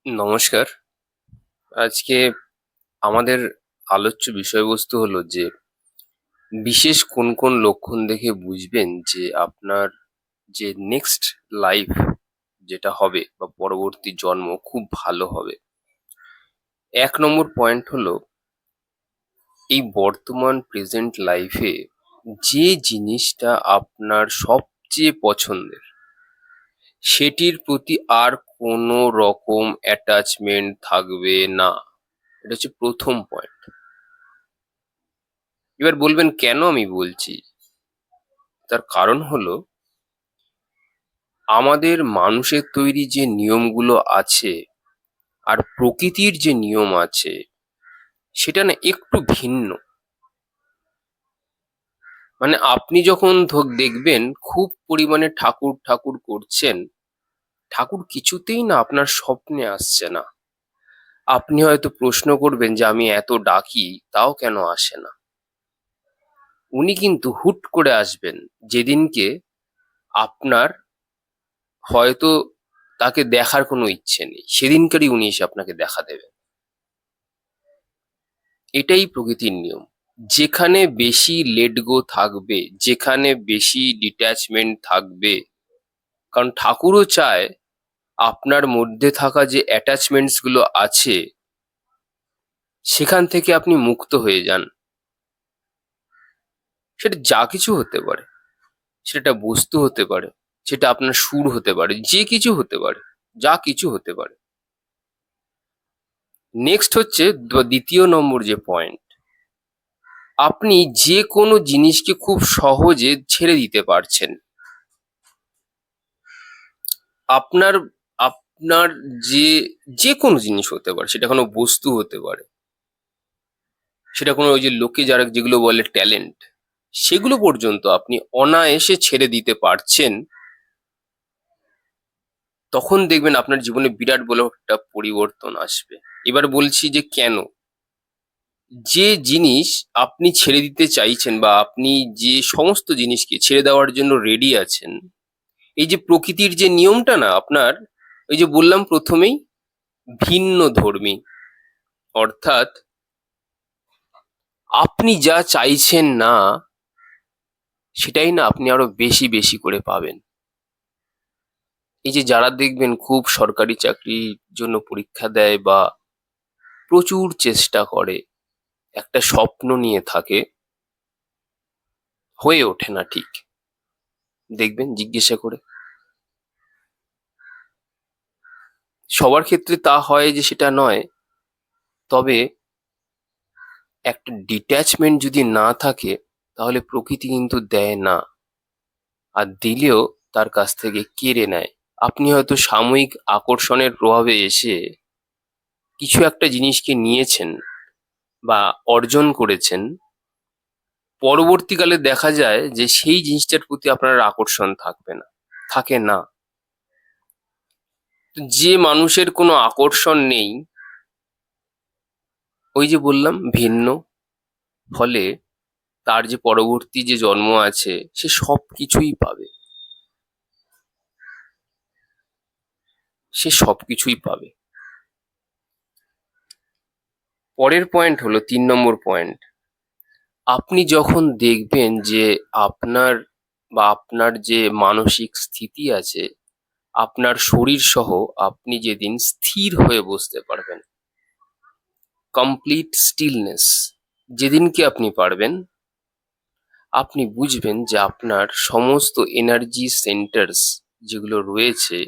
নমস্কার। আজকে আমাদের আলোচ্য বিষয়বস্তু হলো যে বিশেষ কোন কোন লক্ষণ দেখে বুঝবেন যে আপনার যে নেক্সট লাইফ যেটা হবে বা পরবর্তী জন্ম খুব ভালো হবে। ১ নম্বর পয়েন্ট হলো এই বর্তমান প্রেজেন্ট লাইফে যে জিনিসটা আপনার সবচেয়ে পছন্দের সেটির প্রতি আর কোনো রকম অ্যাটাচমেন্ট থাকবে না। এটা হচ্ছে ১ম পয়েন্ট। এবার বলবেন কেন আমি বলছি? তার কারণ হলো আমাদের মানুষের তৈরি যে নিয়মগুলো আছে আর প্রকৃতির যে নিয়ম আছে সেটা না একটু ভিন্ন। মানে আপনি যখন দেখবেন খুব পরিমাণে ঠাকুর ঠাকুর করছেন, ঠাকুর কিছুতেই না আপনার স্বপ্নে আসছে না। আপনি হয়তো প্রশ্ন করবেন যে আমি এত ডাকি তাও কেন আসে না? উনি কিন্তু হুট করে আসবেন যেদিনকে আপনার হয়তো তাকে দেখার কোনো ইচ্ছে নেই, সেদিনকারই উনি এসে আপনাকে দেখা দেবেন। এটাই প্রকৃতির নিয়ম। যেখানে বেশি লেট গো থাকবে, যেখানে বেশি ডিট্যাচমেন্ট থাকবে, কারণ ঠাকুরও চায় আপনার মধ্যে থাকা যে অ্যাটাচমেন্টস গুলো আছে সেখান থেকে আপনি মুক্ত হয়ে যান। সেটা যা কিছু হতে পারে, সেটা বস্তু হতে পারে, সেটা আপনার সুর হতে পারে, যে কিছু হতে পারে, যা কিছু হতে পারে। নেক্সট হচ্ছে ২য় নম্বর যে পয়েন্ট, আপনি যে কোনো জিনিসকে খুব সহজে ছেড়ে দিতে পারছেন। আপনার আপনার যে যে কোনো জিনিস হতে পারে, সেটা কোনো বস্তু হতে পারে, সেটা কোনো ওই যে লোকে যারা যেগুলো বলে ট্যালেন্ট, সেগুলো পর্যন্ত আপনি অনায়াসে ছেড়ে দিতে পারছেন। তখন দেখবেন আপনার জীবনে বিরাট বড় একটা পরিবর্তন আসবে। এবার বলছি যে কেন? যে জিনিস আপনি ছেড়ে দিতে চাইছেন বা আপনি যে সমস্ত জিনিসকে ছেড়ে দেওয়ার জন্য রেডি আছেন, এই যে প্রকৃতির যে নিয়মটা না আপনার, ওই যে বললাম প্রথমেই ভিন্ন ধর্মী, অর্থাৎ আপনি যা চাইছেন না সেটাই না আপনি আরো বেশি বেশি করে পাবেন। এই যে যারা দেখবেন খুব সরকারি চাকরির জন্য পরীক্ষা দেয় বা প্রচুর চেষ্টা করে, একটা স্বপ্ন নিয়ে থাকে, হয়ে ওঠে না ঠিক। দেখবেন জিজ্ঞাসা করে। সবার ক্ষেত্রে তা হয় যে সেটা নয়, তবে একটা ডিট্যাচমেন্ট যদি না থাকে তাহলে প্রকৃতি কিন্তু দেয় না, আর দিলেও তার কাছ থেকে কেড়ে নেয়। আপনি হয়তো সাময়িক আকর্ষণের প্রভাবে এসে কিছু একটা জিনিসকে নিয়েছেন বা অর্জন করেছেন, পরবর্তীকালে দেখা যায় যে সেই জিনিসটার প্রতি আপনার আর আকর্ষণ থাকবে না, থাকে না। তো যে মানুষের কোনো আকর্ষণ নেই, ওই যে বললাম ভিন্ন, ফলে তার যে পরবর্তী যে জন্ম আছে সে সব কিছুই পাবে, সে সব কিছুই পাবে। পরের পয়েন্ট হলো ৩ নম্বর পয়েন্ট, আপনি যখন দেখবেন যে আপনার আপনার যে মানসিক স্থিতি আছে, আপনার শরীর সহ আপনি যেদিন স্থির হয়ে বসতে পারবেন, কমপ্লিট স্টিলনেস যেদিনকে আপনি পারবেন, আপনি বুঝবেন যে আপনার সমস্ত এনার্জি সেন্টার্স যেগুলো রয়েছে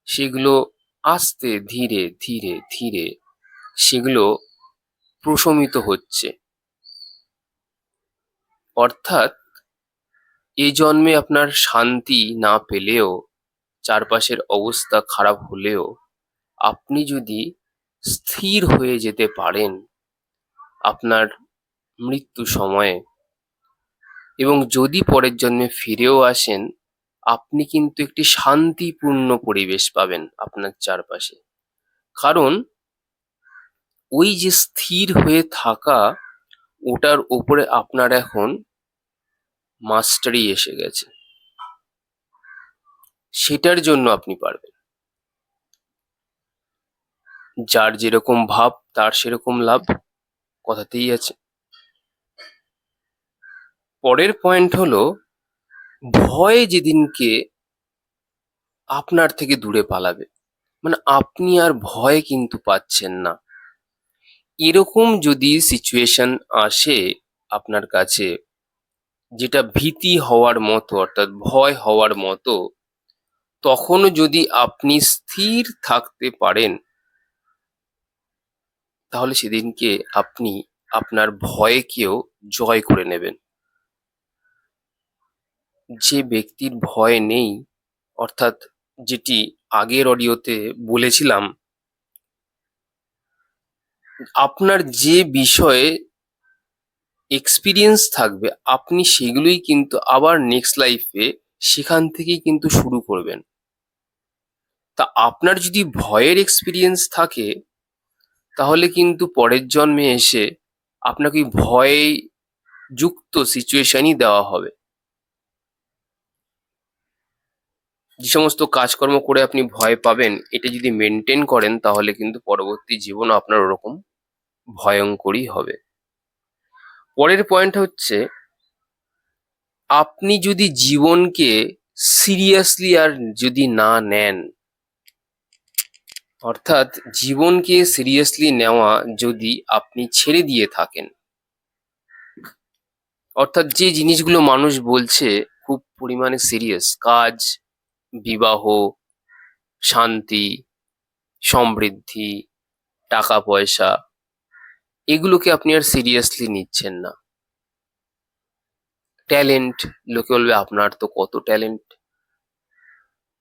সেগুলো আস্তে ধীরে ধীরে ধীরে সেগুলো প্রশমিত হচ্ছে। অর্থাৎ এ জন্মে আপনার শান্তি না পেলেও, চারপাশের অবস্থা খারাপ হলেও, আপনি যদি স্থির হয়ে যেতে পারেন আপনার মৃত্যু সময়ে, এবং যদি পরের জন্মে ফিরেও আসেন, আপনি কিন্তু একটি শান্তিপূর্ণ পরিবেশ পাবেন আপনার চারপাশে। কারণ ওই যে স্থির হয়ে থাকা, ওটার উপরে আপনার এখন মাস্টারি এসে গেছে, সেটার জন্য আপনি পারবেন। যার যেরকম ভাব তার সেরকম লাভ, কথাতেই আছে। পরের পয়েন্ট হলো, ভয় যেদিনকে আপনার থেকে দূরে পালাবে, মানে আপনি আর ভয় কিন্তু পাচ্ছেন না, এরকম যদি সিচুয়েশন আসে আপনার কাছে, যেটা ভীতি হওয়ার মতো অর্থাৎ ভয় হওয়ার মতো, তখনও যদি আপনি স্থির থাকতে পারেন, তাহলে সেদিনকে আপনি আপনার ভয়কেও জয় করে নেবেন। যে ব্যক্তির ভয় নেই, অর্থাৎ যেটি আগের অডিওতে বলেছিলাম, আপনার যে বিষয়ে এক্সপিরিয়েন্স থাকবে আপনি সেগুলোই কিন্তু আবার নেক্সট লাইফে সেখান থেকেই কিন্তু শুরু করবেন। তা আপনার যদি ভয়ের এক্সপিরিয়েন্স থাকে, তাহলে কিন্তু পরের জন্মে এসে আপনাকে ওই ভয় যুক্ত সিচুয়েশনই দেওয়া হবে। যে সমস্ত কাজকর্ম করে আপনি ভয় পাবেন, এটা যদি মেনটেন করেন তাহলে কিন্তু পরবর্তী জীবন আপনার ওরকম ভয়ঙ্করই হবে। পরের পয়েন্ট হচ্ছে, আপনি যদি জীবনকে সিরিয়াসলি আর যদি না নেন, অর্থাৎ জীবনকে সিরিয়াসলি নেওয়া যদি আপনি ছেড়ে দিয়ে থাকেন, অর্থাৎ যে জিনিসগুলো মানুষ বলছে খুব পরিমাণে সিরিয়াস, কাজ, বিবাহ, শান্তি, সমৃদ্ধি, টাকা পয়সা, এগুলোকে আপনি আর সিরিয়াসলি নিচ্ছেন না। ট্যালেন্ট, লোকে বলবে আপনার তো কত ট্যালেন্ট,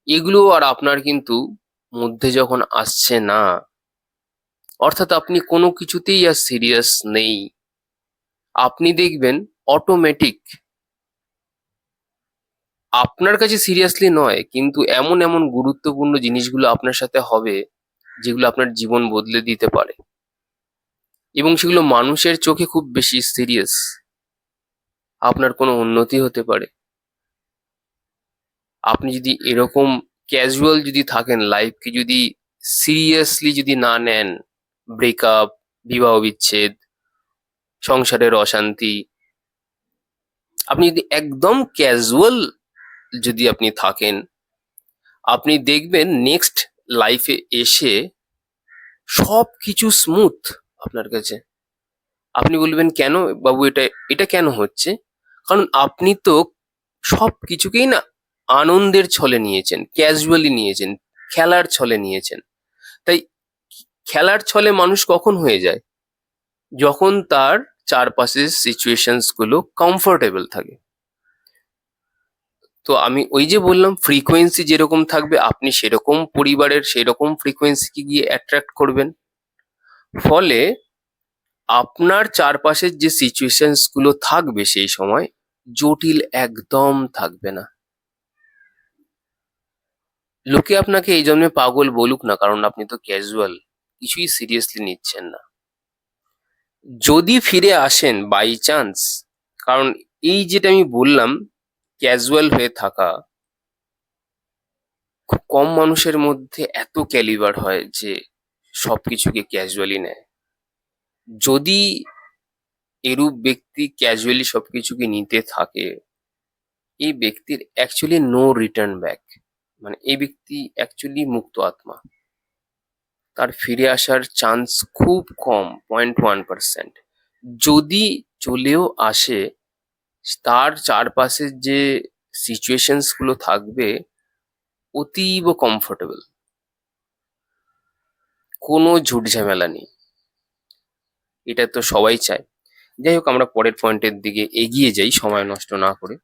এগুলো আর আপনার কিন্তু মধ্যে যখন আসছে না, অর্থাৎ আপনি কোনো কিছুতেই আর সিরিয়াস নেই, আপনি দেখবেন অটোমেটিক আপনার কাছে সিরিয়াসলি নয় কিন্তু এমন এমন গুরুত্বপূর্ণ জিনিসগুলো আপনার সাথে হবে যেগুলো আপনার জীবন বদলে দিতে পারে, এবং সেগুলো মানুষের চোখে খুব বেশি সিরিয়াস। আপনার কোনো উন্নতি হতে পারে। আপনি যদি এরকম ক্যাজুয়াল যদি থাকেন, লাইফকে যদি সিরিয়াসলি যদি না নেন, ব্রেকআপ, বিবাহ বিচ্ছেদ, সংসারের অশান্তি, আপনি যদি একদম ক্যাজুয়াল যদি আপনি থাকেন, আপনি দেখবেন নেক্সট লাইফে এসে সব কিছু স্মুথ আপনার কাছে। আপনি বলবেন কেন বাবু, এটা এটা কেন হচ্ছে? কারণ আপনি তো সব কিছুকেই না আনন্দের ছলে নিয়েছেন, ক্যাজুয়ালি নিয়েছেন, খেলার ছলে নিয়েছেন। তাই খেলার ছলে মানুষ কখন হয়ে যায়? যখন তার চারপাশের সিচুয়েশনস গুলো কমফোর্টেবল থাকে। তো আমি ওই যে বললাম, ফ্রিকোয়েন্সি যেরকম থাকবে আপনি সেরকম পরিবারের সেরকম ফ্রিকোয়েন্সিকে গিয়ে অ্যাট্রাক্ট করবেন। ফলে আপনার চারপাশের যে সিচুয়েশনস গুলো থাকবে সেই সময় জটিল একদম থাকবে না। লোকে আপনাকে এই জন্যে পাগল বলুক না, কারণ আপনি তো ক্যাজুয়াল, কিছুই সিরিয়াসলি নিচ্ছেন না। যদি ফিরে আসেন বাই চান্স, কারণ এই যেটা আমি বললাম ক্যাজুয়াল হয়ে থাকা, খুব কম মানুষের মধ্যে এত ক্যালিবার হয় যে সবকিছুকে ক্যাজুয়ালি নেয়। যদি এরূপ ব্যক্তি ক্যাজুয়ালি সবকিছুকে নিতে থাকে, এই ব্যক্তির অ্যাকচুয়ালি নো রিটার্ন ব্যাক, মানে এই ব্যক্তি অ্যাকচুয়ালি মুক্ত আত্মা, তার ফিরে আসার চান্স খুব কম, 0.1%। যদি চলেও আসে, তার চারপাশের যে সিচুয়েশনস গুলো থাকবে অতীব কমফোর্টেবল, কোনো ঝুট ঝামেলা নেই। এটা তো সবাই চায়। যাই হোক, আমরা পরের পয়েন্টের দিকে এগিয়ে যাই সময় নষ্ট না করে।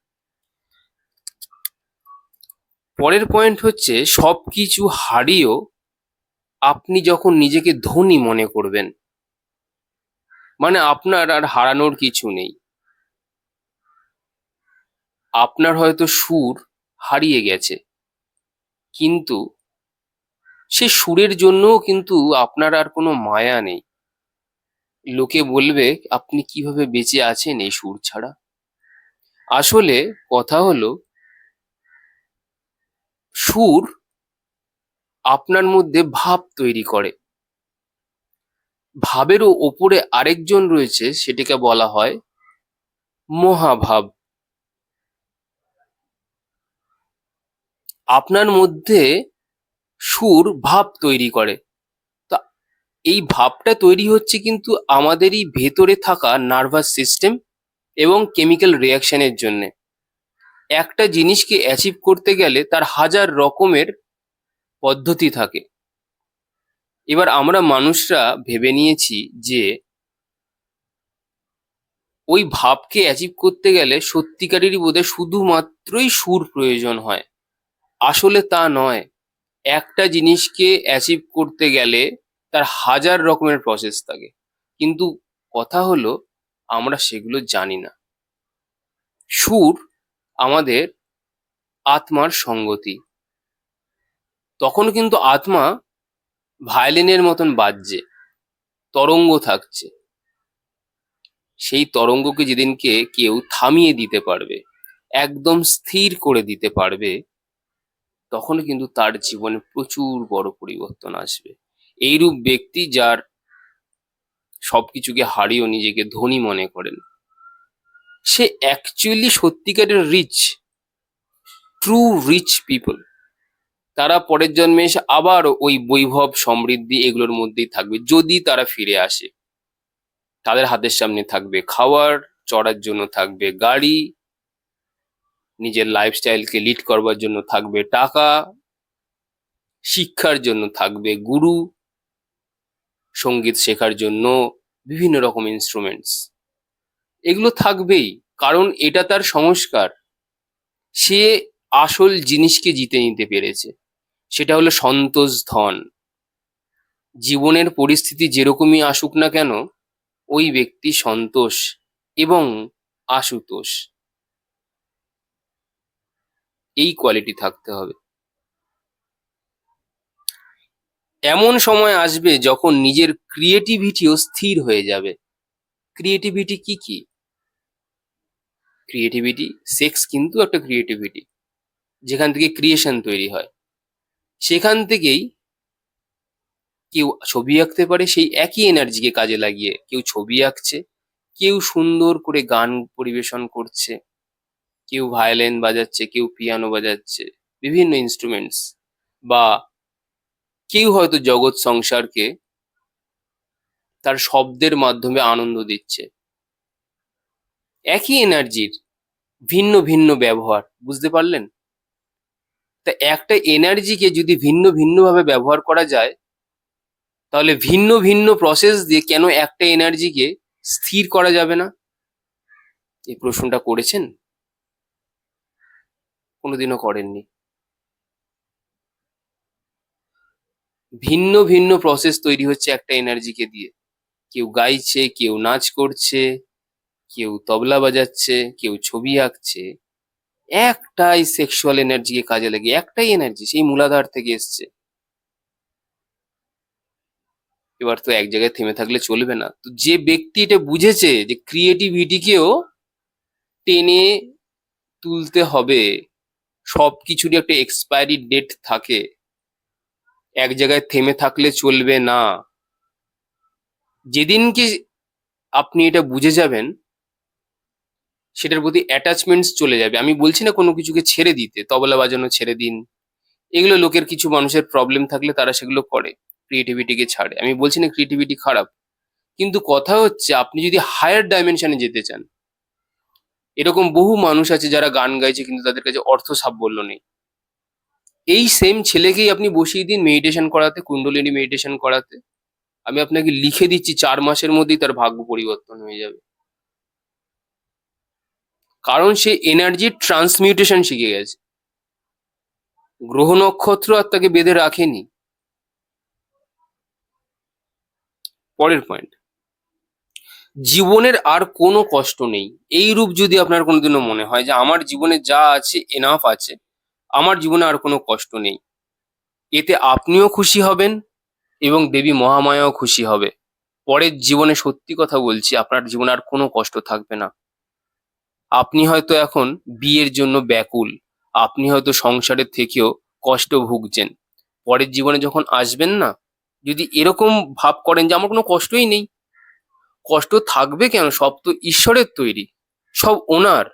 পরের পয়েন্ট হচ্ছে, সবকিছু হারিয়েও আপনি যখন নিজেকে ধনী মনে করবেন, মানে আপনার আর হারানোর কিছু নেই। আপনার হয়তো সুর হারিয়ে গেছে, কিন্তু সে সুরের জন্যও কিন্তু আপনার আর কোনো মায়া নেই। লোকে বলবে আপনি কিভাবে বেঁচে আছেন এই সুর ছাড়া। আসলে কথা হলো, সুর আপনার মধ্যে ভাব তৈরি করে, ভাবেরও ওপরে আরেকজন রয়েছে, সেটাকে বলা হয় মহাভাব। আপনার মধ্যে সুর ভাব তৈরি করে। তা এই ভাবটা তৈরি হচ্ছে কিন্তু আমাদেরই ভেতরে থাকা নার্ভাস সিস্টেম এবং কেমিক্যাল রিয়াকশনের জন্য। একটা জিনিসকে অ্যাচিভ করতে গেলে তার হাজার রকমের পদ্ধতি থাকে। এবার আমরা মানুষরা ভেবে নিয়েছি যে ওই ভাবকে অ্যাচিভ করতে গেলে সত্যিকারেরই বোধহয় শুধুমাত্রই সুর প্রয়োজন হয়। আসলে তা নয়। একটা জিনিসকে অ্যাচিভ করতে গেলে তার হাজার রকমের প্রসেস থাকে, কিন্তু কথা হলো আমরা সেগুলো জানি না। সুর আমাদের আত্মার সঙ্গতি। তখন কিন্তু আত্মা ভায়োলিনের মতন বাজছে, তরঙ্গ থাকছে। সেই তরঙ্গকে যেদিনকে কেউ থামিয়ে দিতে পারবে, একদম স্থির করে দিতে পারবে, তখন কিন্তু তার জীবনে প্রচুর বড় পরিবর্তন আসবে। এইরূপ ব্যক্তি যার সবকিছুকে হারিয়েও নিজেকে ধনী মনে করেন, সে অ্যাকচুয়ালি সত্যিকারের রিচ, ট্রু রিচ পিপল। তারা পরের জন্মে এসে আবার ওই বৈভব সমৃদ্ধি এগুলোর মধ্যেই থাকবে, যদি তারা ফিরে আসে। তাদের হাতের সামনে থাকবে খাওয়ার, চড়ার জন্য থাকবে গাড়ি, নিজের লাইফস্টাইলকে লিড করবার জন্য থাকবে টাকা, শিক্ষার জন্য থাকবে গুরু, সঙ্গীত শেখার জন্য বিভিন্ন রকম ইনস্ট্রুমেন্টস। এগুলো থাকবেই, কারণ এটা তার সংস্কার। সে আসল জিনিসকে জিতে নিতে পেরেছে, সেটা হলো সন্তোষ ধন। জীবনের পরিস্থিতি যেরকমই আসুক না কেন, ওই ব্যক্তি সন্তোষ এবং আশুতোষ, এই কোয়ালিটি থাকতে হবে। এমন সময় আসবে যখন নিজের ক্রিয়েটিভিটিও স্থির হয়ে যাবে। ক্রিয়েটিভিটি কি কি? ক্রিয়েটিভিটি, সেক্স কিন্তু একটা ক্রিয়েটিভিটি, যেখান থেকে ক্রিয়েশন তৈরি হয়। সেখান থেকেই কেউ ছবি আঁকতে পারে, সেই একই এনার্জিকে কাজে লাগিয়ে কেউ ছবি আঁকছে, কেউ সুন্দর করে গান পরিবেশন করছে, কেউ ভায়োলিন বাজাচ্ছে, কেউ পিয়ানো বাজাচ্ছে, বিভিন্ন ইনস্ট্রুমেন্টস, বা কেউ হয়তো জগৎ সংসারকে তার শব্দের মাধ্যমে আনন্দ দিচ্ছে। একই এনার্জির ভিন্ন ভিন্ন ব্যবহার, বুঝতে পারলেন? তা একটা এনার্জিকে যদি ভিন্ন ভিন্ন ভাবে ব্যবহার করা যায়, তাহলে ভিন্ন ভিন্ন প্রসেস দিয়ে কেন একটা এনার্জিকে স্থির করা যাবে না? এই প্রশ্নটা করেছেন? কোনোদিনও করেননি। ভিন্ন ভিন্ন প্রসেস তৈরি হচ্ছে একটা এনার্জিকে দিয়ে। কেউ গাইছে, কেউ নাচ করছে, কেউ তবলা বাজাচ্ছে, কেউ ছবি আঁকছে, একটাই সেক্সুয়াল এনার্জিকে কাজে লাগিয়ে, একটাই এনার্জি, সেই মূলাধার থেকে এসছে। এবার তো এক জায়গায় থেমে থাকলে চলবে না। তো যে ব্যক্তি এটা বুঝেছে যে ক্রিয়েটিভিটিকেও টেনে তুলতে হবে, সবকিছুরই একটা এক্সপায়ারি ডেট থাকে, এক জায়গায় থেমে থাকলে চলবে না। যেদিনকে আপনি এটা বুঝে যাবেন, সেটার প্রতি অ্যাটাচমেন্টস চলে যাবে। আমি বলছি না কোনো কিছুকে ছেড়ে দিতে, তবলা বাজানো ছেড়ে দিন, এগুলো লোকের কিছু মানুষের প্রবলেম থাকলে তারা সেগুলো করে, ক্রিয়েটিভিটিকে ছাড়ে। আমি বলছি না ক্রিয়েটিভিটি খারাপ, কিন্তু কথা হচ্ছে আপনি যদি হায়ার ডাইমেনশনে যেতে চান, এরকম বহু মানুষ আছে যারা গান গাইছে কিন্তু তাদের কাছে অর্থ সাবল্য নেই। এই সেম ছেলেকেই আপনি বসিয়ে দিন মেডিটেশন করাতে, কুণ্ডলিনী মেডিটেশন করাতে, আমি আপনাকে লিখে দিচ্ছি 4 মাসের মধ্যেই তার ভাগ্য পরিবর্তন হয়ে যাবে। কারণ সে এনার্জির ট্রান্সমিউটেশন শিখে গেছে। গ্রহ নক্ষত্র আর তাকে বেঁধে রাখেনি। পরের পয়েন্ট, জীবনের আর কোনো কষ্ট নেই। এই রূপ যদি আপনার কোনোদিনও মনে হয় যে আমার জীবনে যা আছে এনাফ আছে, আমার জীবনে আর কোনো কষ্ট নেই, এতে আপনিও খুশি হবেন এবং দেবী মহামায়াও খুশি হবে। পরের জীবনে সত্যি কথা বলছি, আপনার জীবনে আর কোনো কষ্ট থাকবে না। আপনি হয়তো এখন বিয়ের জন্য ব্যাকুল, আপনি হয়তো সংসারের থেকেও কষ্ট ভুগছেন, পরের জীবনে যখন আসবেন না, যদি এরকম ভাব করেন যে আমার কোনো কষ্টই নেই, কষ্ট থাকবে কেন? সব তো ঈশ্বরের তৈরি, সব ওনার।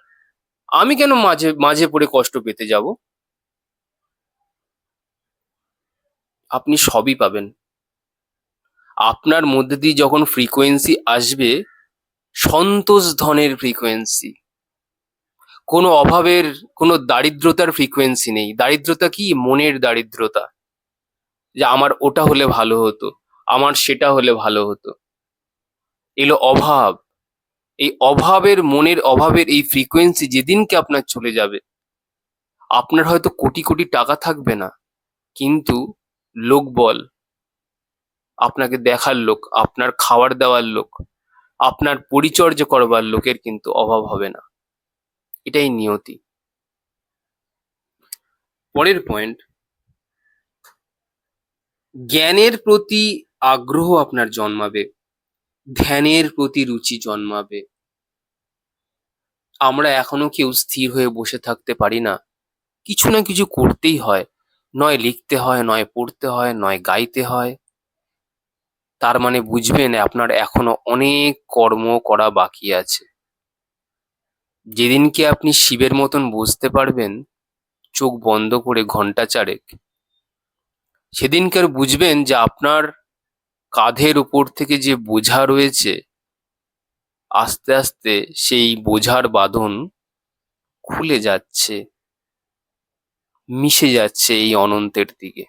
আমি কেন মাঝে মাঝে পড়ে কষ্ট পেতে যাব? আপনি সবই পাবেন। আপনার মধ্যে দিয়ে যখন ফ্রিকোয়েন্সি আসবে, সন্তোষ ধনের ফ্রিকোয়েন্সি, কোনো অভাবের, কোনো দারিদ্রতার ফ্রিকোয়েন্সি নেই। দারিদ্রতা কি? মনের দারিদ্রতা, যে আমার ওটা হলে ভালো হতো, আমার সেটা হলে ভালো হতো। এগুলো অভাব। এই অভাবের, মনের অভাবের এই ফ্রিকোয়েন্সি যেদিনকে আপনার চলে যাবে, আপনার হয়তো কোটি কোটি টাকা থাকবে না, কিন্তু লোকবল, আপনাকে দেখার লোক, আপনার খাবার দেওয়ার লোক, আপনার পরিচর্যা করবার লোকের কিন্তু অভাব হবে না। এটাই নিয়তি। পরের পয়েন্ট, জ্ঞানের প্রতি আগ্রহ আপনার জন্মাবে, ধ্যানের প্রতি রুচি জন্মাবে। আমরা এখনো কেউ স্থির হয়ে বসে থাকতে পারি না, কিছু না কিছু করতেই হয়। নয় লিখতে হয়, নয় পড়তে হয়, নয় গাইতে হয়। তার মানে বুঝবেন আপনার এখনো অনেক কর্ম করা বাকি আছে। যেদিনকে আপনি শিবের মতন বসতে পারবেন চোখ বন্ধ করে ঘন্টা চারেক, সেদিনকার বুঝবেন যে আপনার কাঁধের উপর থেকে যে বোঝা রয়েছে, আস্তে আস্তে সেই বোঝার বাঁধন খুলে যাচ্ছে, মিশে যাচ্ছে এই অনন্তের দিকে।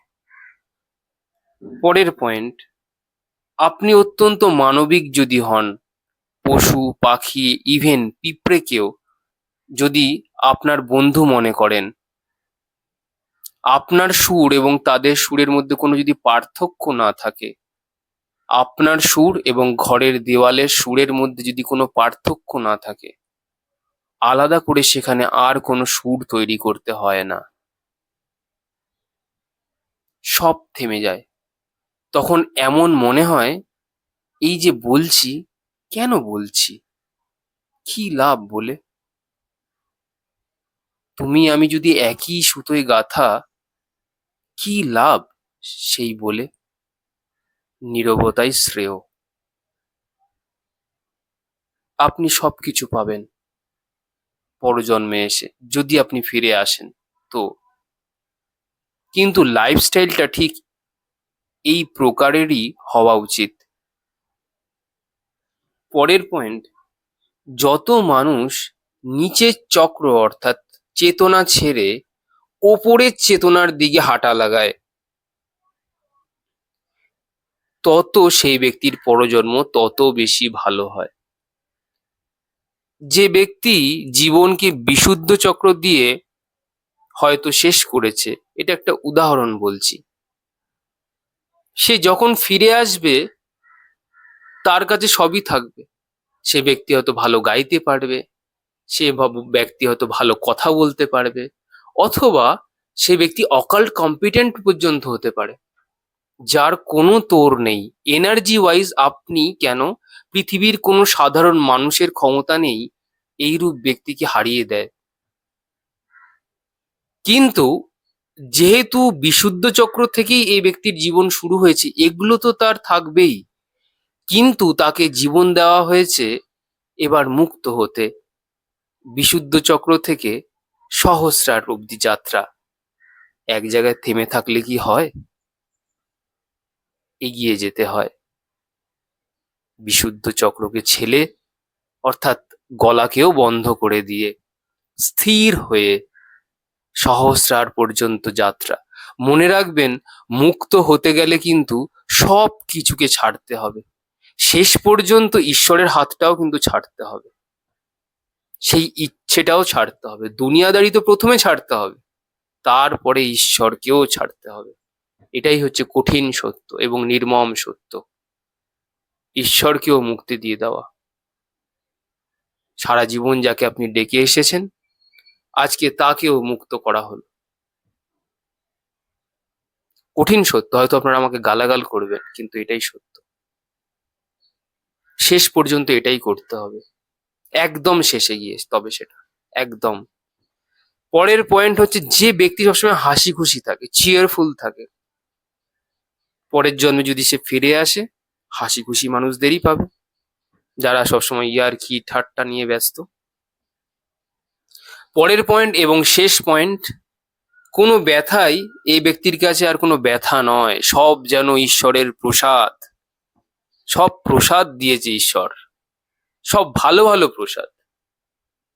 পরের পয়েন্ট, আপনি অত্যন্ত মানবিক যদি হন, পশু পাখি, ইভেন পিঁপড়েকেও যদি আপনার বন্ধু মনে করেন, আপনার সুর এবং তাদের সুরের মধ্যে কোনো যদি পার্থক্য না থাকে, আপনার সুর এবং ঘরের দেওয়ালের সুরের মধ্যে যদি কোনো পার্থক্য না থাকে, আলাদা করে সেখানে আর কোনো সুর তৈরি করতে হয় না, সব থেমে যায়। তখন এমন মনে হয়, এই যে বলছি, কেন বলছি, কি লাভ বলে? তুমি আমি যদি একই সুতোয় গাঁথা, কি লাভ সেই বলে? নীরবতাই শ্রেয়। আপনি সবকিছু পাবেন পরজন্মে এসে, যদি আপনি ফিরে আসেন তো। কিন্তু লাইফস্টাইলটা ঠিক এই প্রকারেরই হওয়া উচিত। পরের পয়েন্ট, যত মানুষ নিচের চক্র অর্থাৎ চেতনা ছেড়ে ওপরের চেতনার দিকে হাঁটা লাগায়, তত সেই ব্যক্তির পরজন্ম তত বেশি ভালো হয়। যে ব্যক্তি জীবনকে বিশুদ্ধ চক্র দিয়ে হয়তো শেষ করেছে, এটা একটা উদাহরণ বলছি, সে যখন ফিরে আসবে তার কাছে সবই থাকবে। সে ব্যক্তি হয়তো ভালো গাইতে পারবে, সে ব্যক্তি হয়তো ভালো কথা বলতে পারবে, অথবা সে ব্যক্তি অকাল্ট কম্পিটেন্ট পর্যন্ত হতে পারে, যার কোনো তোর নেই। এনার্জি ওয়াইজ আপনি কেন, পৃথিবীর কোনো সাধারণ মানুষের ক্ষমতা নেই এইরূপ ব্যক্তিকে হারিয়ে দেয়। কিন্তু যেহেতু বিশুদ্ধ চক্র থেকেই এই ব্যক্তির জীবন শুরু হয়েছে, এগুলো তো তার থাকবেই, কিন্তু তাকে জীবন দেওয়া হয়েছে এবার মুক্ত হতে। বিশুদ্ধ চক্র থেকে সহস্রার অব্দি যাত্রা। এক জায়গায় থেমে থাকলে কি হয়? এগিয়ে যেতে হয়। বিশুদ্ধ চক্রকে ছেলে, অর্থাৎ গলাকেও বন্ধ করে দিয়ে স্থির হয়ে সহস্রার পর্যন্ত যাত্রা। মনে রাখবেন, মুক্ত হতে গেলে কিন্তু সব কিছুকে ছাড়তে হবে, শেষ পর্যন্ত ঈশ্বরের হাতটাও কিন্তু ছাড়তে হবে, সেই ইচ্ছেটাও ছাড়তে হবে। দুনিয়াদারি তো প্রথমে ছাড়তে হবে, তারপরে ঈশ্বরকেও ছাড়তে হবে। এটাই হচ্ছে কঠিন সত্য এবং নির্মম সত্য। ঈশ্বরকেও মুক্তি দিয়ে দেওয়া। সারা জীবন যাকে আপনি ডেকে এসেছেন, আজকে তাকেও মুক্ত করা হলো। কঠিন সত্য, হয়তো আপনারা আমাকে গালাগাল করবেন, কিন্তু এটাই সত্য। শেষ পর্যন্ত এটাই করতে হবে, একদম শেষে গিয়ে তবে সেটা একদম। পরের পয়েন্ট হচ্ছে, যে ব্যক্তি সবসময় হাসি খুশি থাকে, চিয়ারফুল থাকে, পরের জন্মে যদি সে ফিরে আসে, হাসি খুশি মানুষদেরই পাবে, যারা সবসময় ইয়ার্কি ঠাট্টা নিয়ে ব্যস্ত। পরের পয়েন্ট এবং শেষ পয়েন্ট, কোনো ব্যথাই এই ব্যক্তির কাছে আর কোনো ব্যথা নয়, সব যেন ঈশ্বরের প্রসাদ। সব প্রসাদ দিয়েছে ঈশ্বর, সব ভালো ভালো প্রসাদ।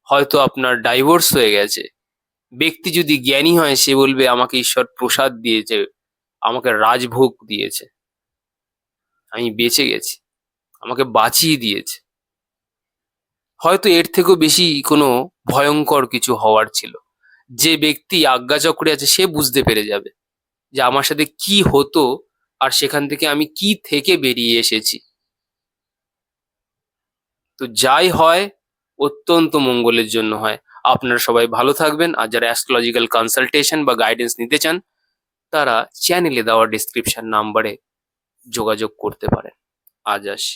হয়তো আপনার ডাইভোর্স হয়ে গেছে, ব্যক্তি যদি জ্ঞানী হয় সে বলবে আমাকে ঈশ্বর প্রসাদ দিয়েছে, আমাকে রাজভোগ দিয়েছে, আমি বেঁচে গেছি, আমাকে বাঁচিয়ে দিয়েছে। হয়তো এর থেকেও বেশি কোনো ভয়ঙ্কর কিছু হওয়ার ছিল। যে ব্যক্তি আজ্ঞাচক্রে আছে সে বুঝতে পেরে যাবে যে আমার সাথে কি হতো আর সেখান থেকে আমি কি থেকে বেরিয়ে এসেছি। তো যাই হয় অত্যন্ত মঙ্গলের জন্য হয়। আপনারা সবাই ভালো থাকবেন, আর যারা অ্যাস্ট্রোলজিক্যাল কনসালটেশন বা গাইডেন্স নিতে চান তারা চ্যানেলে দেওয়া ডিসক্রিপশন নাম্বারে যোগাযোগ করতে পারেন। আজ আসি।